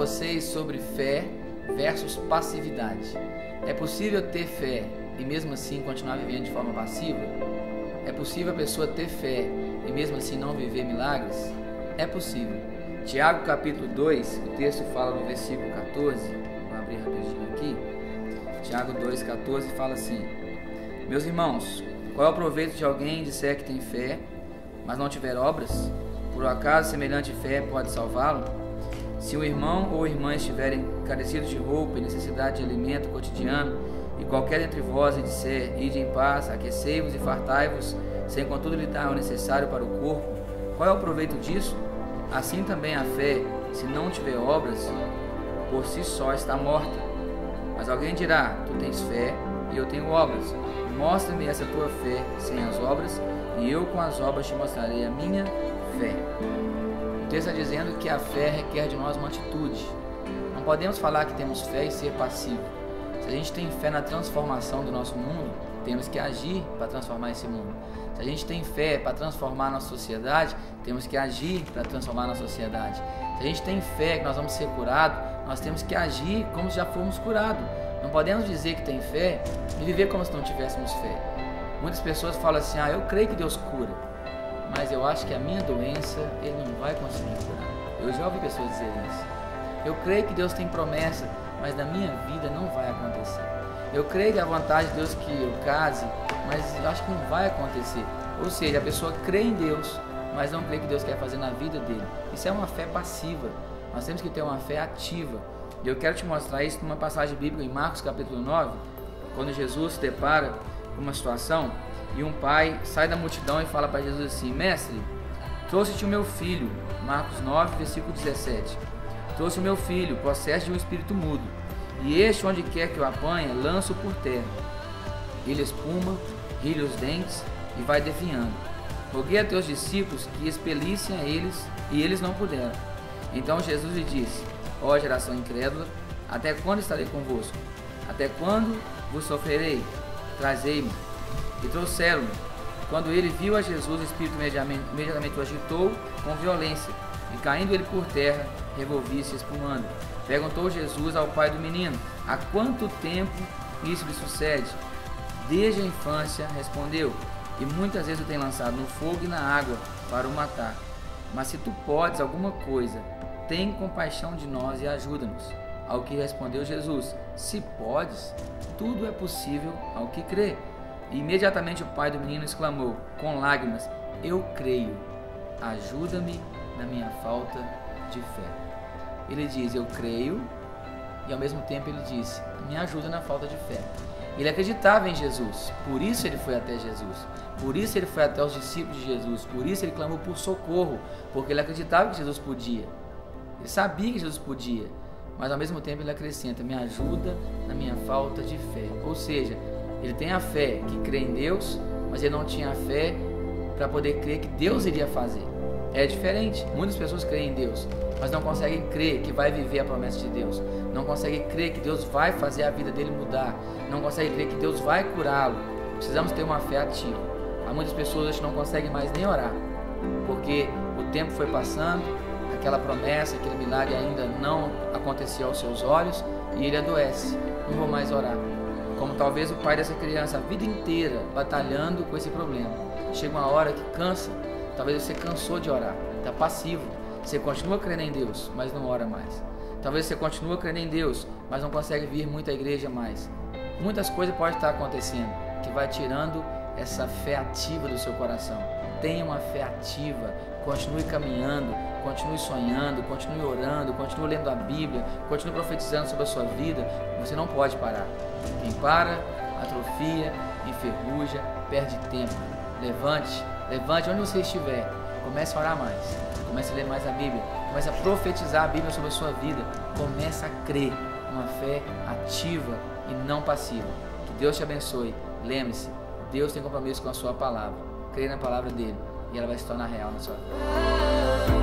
vocês sobre fé versus passividade. É possível ter fé e mesmo assim continuar vivendo de forma passiva? É possível a pessoa ter fé e mesmo assim não viver milagres? É possível. Tiago capítulo 2, o texto fala no versículo 14, vou abrir rapidinho aqui. Tiago 2,14 fala assim: meus irmãos, qual é o proveito de alguém disser que tem fé, mas não tiver obras? Por acaso semelhante fé pode salvá-lo? Se o irmão ou irmã estiverem carecidos de roupa e necessidade de alimento cotidiano, e qualquer dentre vós lhe disser, ide em paz, aquecei-vos e fartai-vos, sem contudo lhe dar o necessário para o corpo, qual é o proveito disso? Assim também a fé, se não tiver obras, por si só está morta. Mas alguém dirá, tu tens fé e eu tenho obras. Mostra-me essa tua fé sem as obras, e eu com as obras te mostrarei a minha fé. O texto está dizendo que a fé requer de nós uma atitude. Não podemos falar que temos fé e ser passivo. Se a gente tem fé na transformação do nosso mundo, temos que agir para transformar esse mundo. Se a gente tem fé para transformar a nossa sociedade, temos que agir para transformar a nossa sociedade. Se a gente tem fé que nós vamos ser curados, nós temos que agir como se já fomos curados. Não podemos dizer que tem fé e viver como se não tivéssemos fé. Muitas pessoas falam assim, eu creio que Deus cura, mas eu acho que a minha doença Ele não vai conseguir curar. Eu já ouvi pessoas dizerem isso. Eu creio que Deus tem promessa, mas na minha vida não vai acontecer. Eu creio que a vontade de Deus é que eu case, mas eu acho que não vai acontecer. Ou seja, a pessoa crê em Deus, mas não crê que Deus quer fazer na vida dele. Isso é uma fé passiva. Nós temos que ter uma fé ativa. E eu quero te mostrar isso numa passagem bíblica em Marcos capítulo 9, quando Jesus se depara com uma situação e um pai sai da multidão e fala para Jesus assim, mestre, trouxe-te o meu filho, Marcos 9, versículo 17, trouxe o meu filho, possesso de um espírito mudo, e este, onde quer que o apanha, lança-o por terra. Ele espuma, rilha os dentes e vai definhando. Roguei a teus discípulos que expelissem a eles, e eles não puderam. Então Jesus lhe disse, ó geração incrédula, até quando estarei convosco? Até quando vos sofrerei? Trazei-me. E trouxeram-me. Quando ele viu a Jesus, o Espírito imediatamente o agitou com violência, e caindo ele por terra, revolvia-se espumando. Perguntou Jesus ao pai do menino, há quanto tempo isso lhe sucede? Desde a infância, respondeu, e muitas vezes o tem lançado no fogo e na água para o matar. Mas se tu podes alguma coisa, tem compaixão de nós e ajuda-nos. Ao que respondeu Jesus, se podes, tudo é possível ao que crê. E imediatamente o pai do menino exclamou, com lágrimas, eu creio, ajuda-me na minha falta de fé. Ele diz, eu creio, e ao mesmo tempo ele disse, me ajuda na falta de fé. Ele acreditava em Jesus, por isso ele foi até Jesus, por isso ele foi até os discípulos de Jesus, por isso ele clamou por socorro, porque ele acreditava que Jesus podia, ele sabia que Jesus podia, mas ao mesmo tempo ele acrescenta, me ajuda na minha falta de fé. Ou seja, ele tem a fé que crê em Deus, mas ele não tinha a fé para poder crer que Deus iria fazer. É diferente, muitas pessoas creem em Deus, mas não conseguem crer que vai viver a promessa de Deus, não conseguem crer que Deus vai fazer a vida dele mudar, não conseguem crer que Deus vai curá-lo. Precisamos ter uma fé ativa. Há muitas pessoas hoje que não conseguem mais nem orar, porque o tempo foi passando, aquela promessa, aquele milagre ainda não aconteceu aos seus olhos e ele adoece, não vou mais orar. Como talvez o pai dessa criança a vida inteira batalhando com esse problema. Chega uma hora que cansa, talvez você cansou de orar, está passivo, você continua crendo em Deus, mas não ora mais. Talvez você continua crendo em Deus, mas não consegue vir muito à igreja mais. Muitas coisas podem estar acontecendo que vai tirando essa fé ativa do seu coração. Tenha uma fé ativa, continue caminhando, continue sonhando, continue orando, continue lendo a Bíblia, continue profetizando sobre a sua vida. Você não pode parar. Quem para, atrofia, enferruja, perde tempo. Levante onde você estiver, comece a orar mais, comece a ler mais a Bíblia, comece a profetizar a Bíblia sobre a sua vida, comece a crer, uma fé ativa e não passiva. Que Deus te abençoe. Lembre-se, Deus tem compromisso com a sua palavra. Creia na palavra dele e ela vai se tornar real na sua vida.